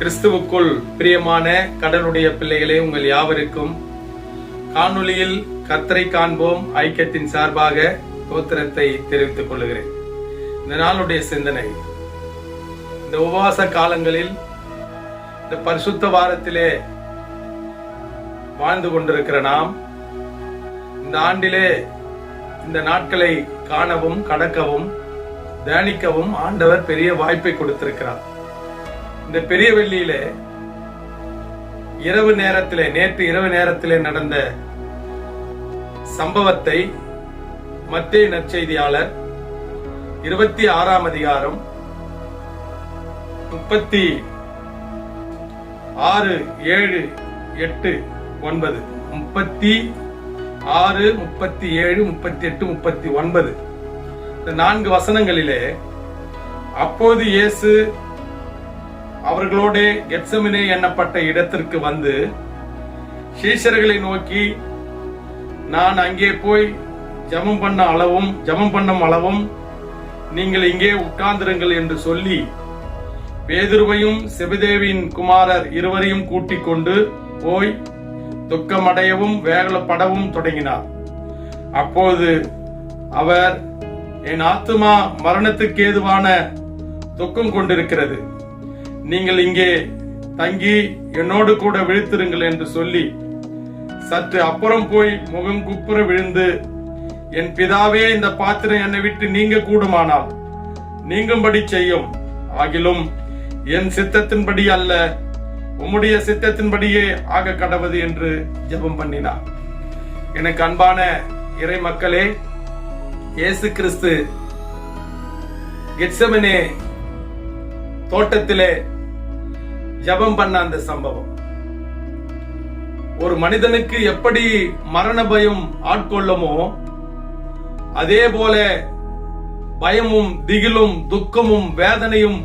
கிறிஸ்துவுக்குள் பிரியமான கடவுளுடைய பிள்ளைகளே, உங்கள் யாவருக்கும் காணொளியில் கர்த்தரை காண்போம் ஐக்கியத்தின் சார்பாக ஸ்தோத்திரத்தை தெரிவித்துக் கொள்கிறேன். இந்த நாளுடைய சிந்தனை, இந்த உபவாச காலங்களில் இந்த பரிசுத்த வாரத்திலே வாழ்ந்து கொண்டிருக்கிற நாம் இந்த ஆண்டிலே இந்த நாட்களை காணவும் கடக்கவும் தியானிக்கவும் ஆண்டவர் பெரிய வாய்ப்பை கொடுத்திருக்கிறார். இந்த பெரிய வெள்ளியிலே நேற்று இரவு நேரத்திலே நடந்த சம்பவத்தை மத்தேயு நற்செய்தியாளர் 26ஆம் அதிகாரம் 36, 7, 8, 9 36, 37, 38, 39 இந்த 4 வசனங்களிலே, அப்போது இயேசு அவர்களோட கெத்செமனே எண்ணப்பட்ட இடத்திற்கு வந்து சீஷர்களை நோக்கி, நான் அங்கே போய் ஜெபம் பண்ணும் அளவும் நீங்கள் இங்கே உட்கார்ந்திருங்கள் என்று சொல்லி பேதுருவையும் செபதேவின் குமாரர் இருவரையும் கூட்டிக் கொண்டு போய் துக்கமடையவும் வேகலப்படவும் தொடங்கினார். அப்போது அவர், என் ஆத்துமா மரணத்துக்கு ஏதுவான துக்கம் கொண்டிருக்கிறது, நீங்கள் இங்கே தங்கி என்னோடு கூட விழித்திருங்கள் என்று சொல்லி சற்று அப்புறம் போய் முகம் குப்புற விழுந்து, என் பிதாவே, இந்த பாத்திரம் என்னை விட்டு நீங்க கூடுமானால் நீங்கும்படி செய்யும், ஆகிலும் என் சித்தத்தின்படி அல்ல உம்முடைய சித்தத்தின்படியே ஆக கடவது என்று ஜெபம் பண்ணினார். எனக்கு அன்பான இறை மக்களே, இயேசு கிறிஸ்து கெத்செமனே தோட்டத்திலே ஜெபம் பண்ண அந்த சம்பவம், ஒரு மனிதனுக்கு எப்படி மரண பயம் ஆட்கொள்ளுமோ அதே போல பயமும் திகிலும் துக்கமும் வேதனையும்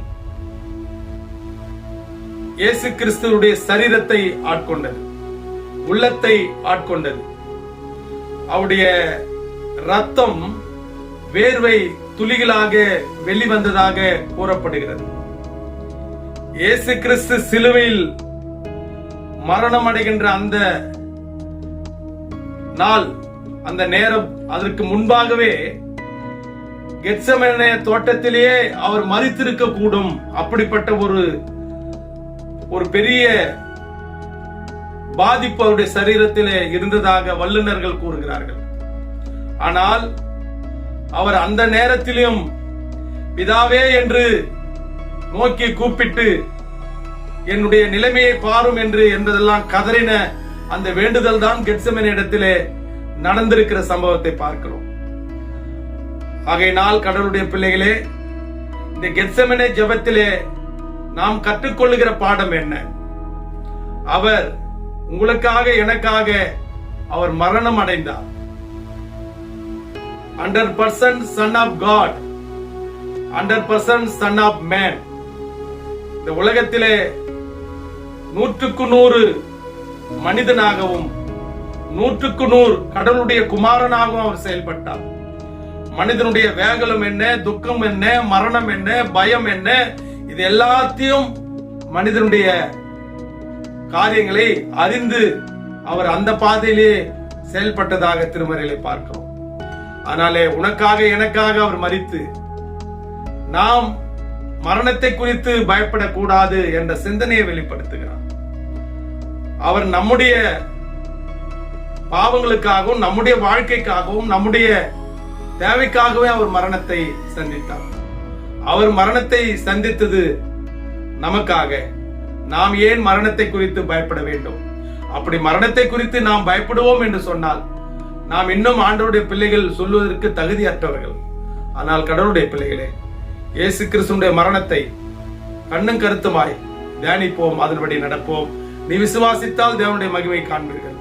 இயேசு கிறிஸ்துவுடைய சரீரத்தை ஆட்கொண்டது, உள்ளத்தை ஆட்கொண்டது. அவருடைய ரத்தம் வேர்வை துளிகளாக வெளிவந்ததாக கூறப்படுகிறது. இயேசு கிறிஸ்து சிலுவையில் மரணம் அடைகின்ற அந்த நாள், அந்த நேரம், அதற்கு முன்பாகவே கெத்செமனே தோட்டத்திலேயே அவர் மரித்திருக்க கூடும். அப்படிப்பட்ட ஒரு பெரிய பாதிப்பு அவருடைய சரீரத்திலே இருந்ததாக வல்லுநர்கள் கூறுகிறார்கள். ஆனால் அவர் அந்த நேரத்திலும் பிதாவே என்று நோக்கி கூப்பிட்டு, என்னுடைய நிலைமையை பாரும் என்பதெல்லாம் கதறின அந்த வேண்டுதல் தான் கெத்செமனே இடத்திலே நடந்திருக்கிற சம்பவத்தை பார்க்கிறோம். ஆகையினால் கடவுளுடைய பிள்ளைகளே, இந்த கெத்செமனே ஜெபத்திலே நாம் கற்றுக்கொள்ளுகிற பாடம் என்ன? அவர் உங்களுக்காக எனக்காக அவர் மரணம் அடைந்தார். 100% son of God, 100% son of man. இந்த உலகத்திலே 100% மனிதனாகவும் 100% கடவுளுடைய குமாரனாகவும் அவர் செயல்பட்டார். மனிதனுடைய வேகலம் என்ன, துக்கம் என்ன, மரணம் என்ன, பயம் என்ன, இது எல்லாத்தையும் மனிதனுடைய காரியங்களை அறிந்து அவர் அந்த பாதையிலே செயல்பட்டதாக திருமறையிலே பார்க்கிறோம். ஆனாலே உனக்காக எனக்காக அவர் மரித்து நாம் மரணத்தை குறித்து பயப்படக்கூடாது என்ற சிந்தனையை வெளிப்படுத்துகிறார். அவர் நம்முடைய பாவங்களுக்காகவும் நம்முடைய வாழ்க்கைக்காகவும் நம்முடைய தேவைக்காகவே அவர் மரணத்தை சந்தித்தார். அவர் மரணத்தை சந்தித்தது நமக்காக. நாம் ஏன் மரணத்தை குறித்து பயப்பட வேண்டும்? அப்படி மரணத்தை குறித்து நாம் பயப்படுவோம் என்று சொன்னால் நாம் இன்னும் ஆண்டவருடைய பிள்ளைகள் சொல்வதற்கு தகுதியற்றவர்கள். ஆனால் கடவுளுடைய பிள்ளைகளே, இயேசு கிறிஸ்துவின் மரணத்தை கண்ணும் கருத்துமாய் தியானிப்போம், அதன்படி நடப்போம். நீ விசுவாசித்தால் தேவனுடைய மகிமை காண்பீர்கள்.